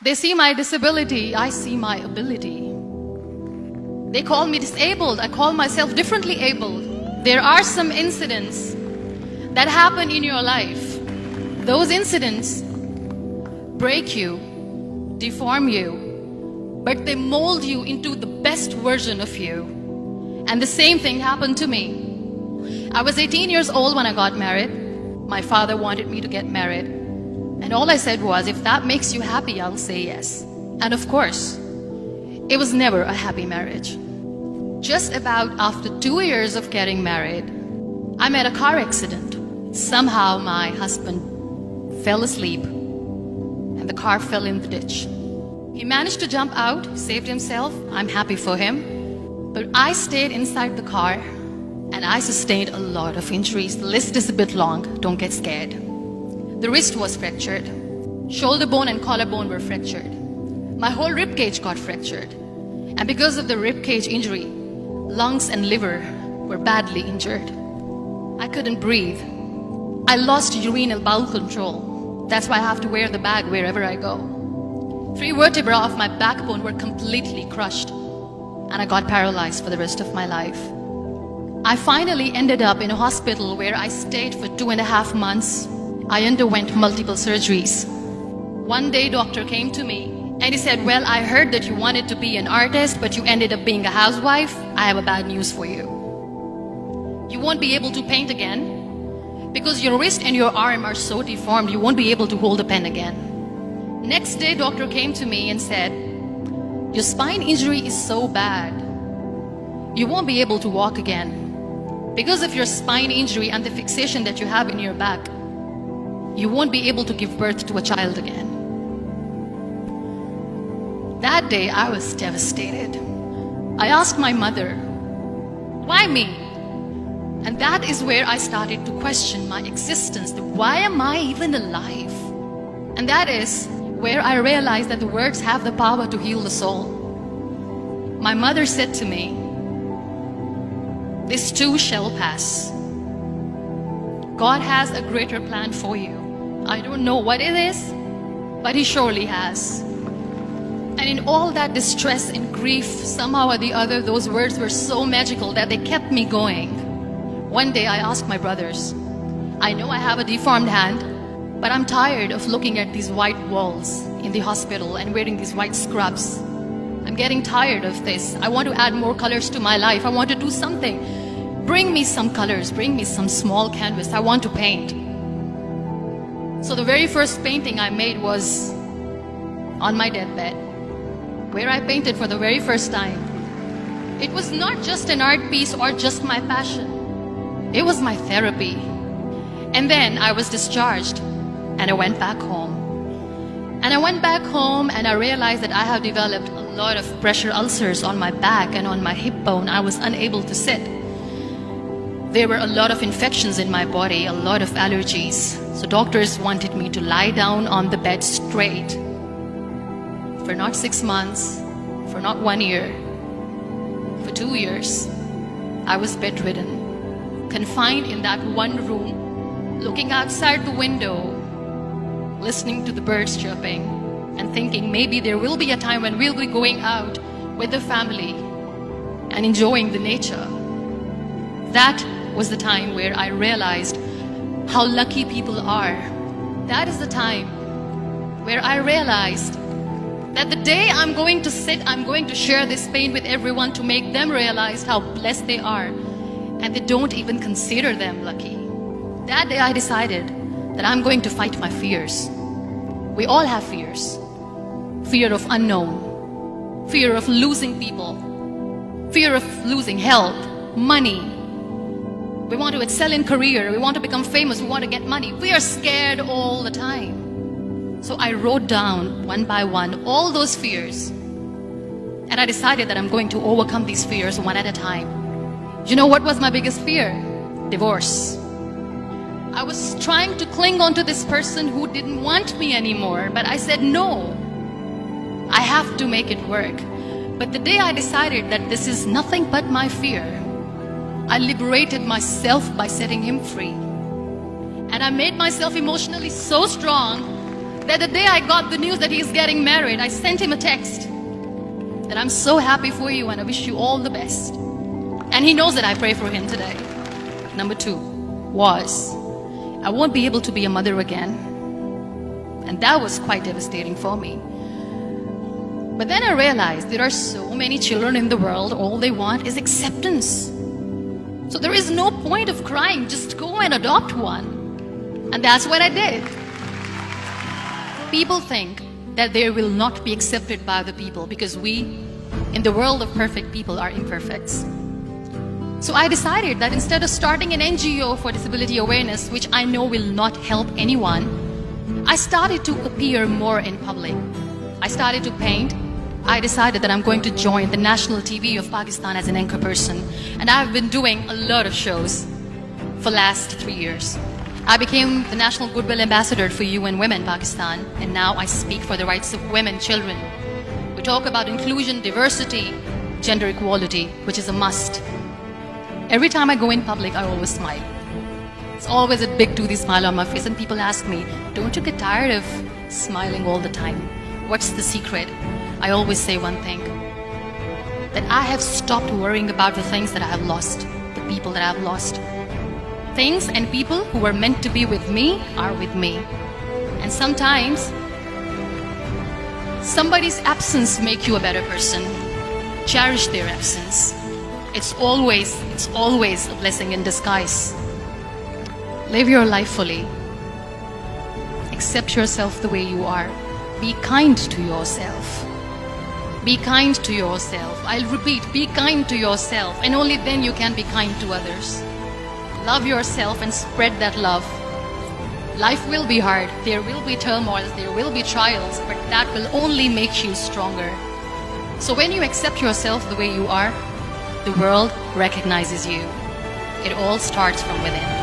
They see my disability, I see my ability. They call me disabled, I call myself differently abled. There are some incidents that happen in your life. Those incidents break you, deform you, but they mold you into the best version of you. And the same thing happened to me. I was 18 years old when I got married. My father wanted me to get married. And all I said was, if that makes you happy, I'll say yes. And of course, it was never a happy marriage. Just about after 2 years of getting married, I met a car accident. Somehow my husband fell asleep and the car fell in the ditch. He managed to jump out, saved himself. I'm happy for him. But I stayed inside the car and I sustained a lot of injuries. The list is a bit long, don't get scared. The wrist was fractured. Shoulder bone and collarbone were fractured. My whole rib cage got fractured. And because of the rib cage injury, lungs and liver were badly injured. I couldn't breathe. I lost urinary bowel control. That's why I have to wear the bag wherever I go. 3 vertebrae of my backbone were completely crushed, and I got paralyzed for the rest of my life. I finally ended up in a hospital where I stayed for 2.5 months. I underwent multiple surgeries. One day, doctor came to me and he said, well, I heard that you wanted to be an artist, but you ended up being a housewife. I have a bad news for you. You won't be able to paint again because your wrist and your arm are so deformed, you won't be able to hold a pen again. Next day, doctor came to me and said, your spine injury is so bad, you won't be able to walk again. Because of your spine injury and the fixation that you have in your back, you won't be able to give birth to a child again. That day, I was devastated. I asked my mother, why me? And that is where I started to question my existence. Why am I even alive? And that is where I realized that the words have the power to heal the soul. My mother said to me, this too shall pass. God has a greater plan for you. I don't know what it is, but He surely has. And in all that distress and grief, somehow or the other, those words were so magical that they kept me going. One day I asked my brothers, I know I have a deformed hand, but I'm tired of looking at these white walls in the hospital and wearing these white scrubs. I'm getting tired of this. I want to add more colors to my life. I want to do something. Bring me some colors, bring me some small canvas. I want to paint. So the very first painting I made was on my deathbed, where I painted for the very first time. It was not just an art piece or just my passion. It was my therapy. And then I was discharged and I went back home. And I went back home and I realized that I have developed a lot of pressure ulcers on my back and on my hip bone. I was unable to sit. There were a lot of infections in my body, a lot of allergies. So doctors wanted me to lie down on the bed straight for not 6 months, for not 1 year, for 2 years. I was bedridden, confined in that one room, looking outside the window, listening to the birds chirping, and thinking maybe there will be a time when we'll be going out with the family and enjoying the nature. That was the time where I realized how lucky people are. That is the time where I realized that the day I'm going to sit, I'm going to share this pain with everyone to make them realize how blessed they are, and they don't even consider them lucky. That day I decided that I'm going to fight my fears. We all have fears. Fear of unknown, fear of losing people, fear of losing health, money. We want to excel in career, we want to become famous, we want to get money. We are scared all the time. So I wrote down one by one all those fears. And I decided that I'm going to overcome these fears one at a time. You know what was my biggest fear? Divorce. I was trying to cling on to this person who didn't want me anymore, but I said no. I have to make it work. But the day I decided that this is nothing but my fear, I liberated myself by setting him free. And I made myself emotionally so strong that the day I got the news that he's getting married, I sent him a text that I'm so happy for you and I wish you all the best. And he knows that I pray for him today. Number 2 was, I won't be able to be a mother again. And that was quite devastating for me. But then I realized there are so many children in the world, all they want is acceptance. So there is no point of crying, just go and adopt one. And that's what I did. People think that they will not be accepted by the people because we, in the world of perfect people, are imperfects. So I decided that instead of starting an NGO for disability awareness, which I know will not help anyone, I started to appear more in public. I started to paint. I decided that I'm going to join the national TV of Pakistan as an anchor person. And I've been doing a lot of shows for the last 3 years. I became the National Goodwill Ambassador for UN Women Pakistan, and now I speak for the rights of women, children. We talk about inclusion, diversity, gender equality, which is a must. Every time I go in public, I always smile. It's always a big toothy smile on my face, and people ask me, don't you get tired of smiling all the time? What's the secret? I always say one thing, that I have stopped worrying about the things that I have lost, the people that I have lost. Things and people who were meant to be with me are with me. And sometimes, somebody's absence makes you a better person. Cherish their absence. It's always a blessing in disguise. Live your life fully. Accept yourself the way you are. Be kind to yourself. Be kind to yourself. I'll repeat, be kind to yourself, and only then you can be kind to others. Love yourself and spread that love. Life will be hard. There will be turmoils, there will be trials, but that will only make you stronger. So when you accept yourself the way you are, the world recognizes you. It all starts from within.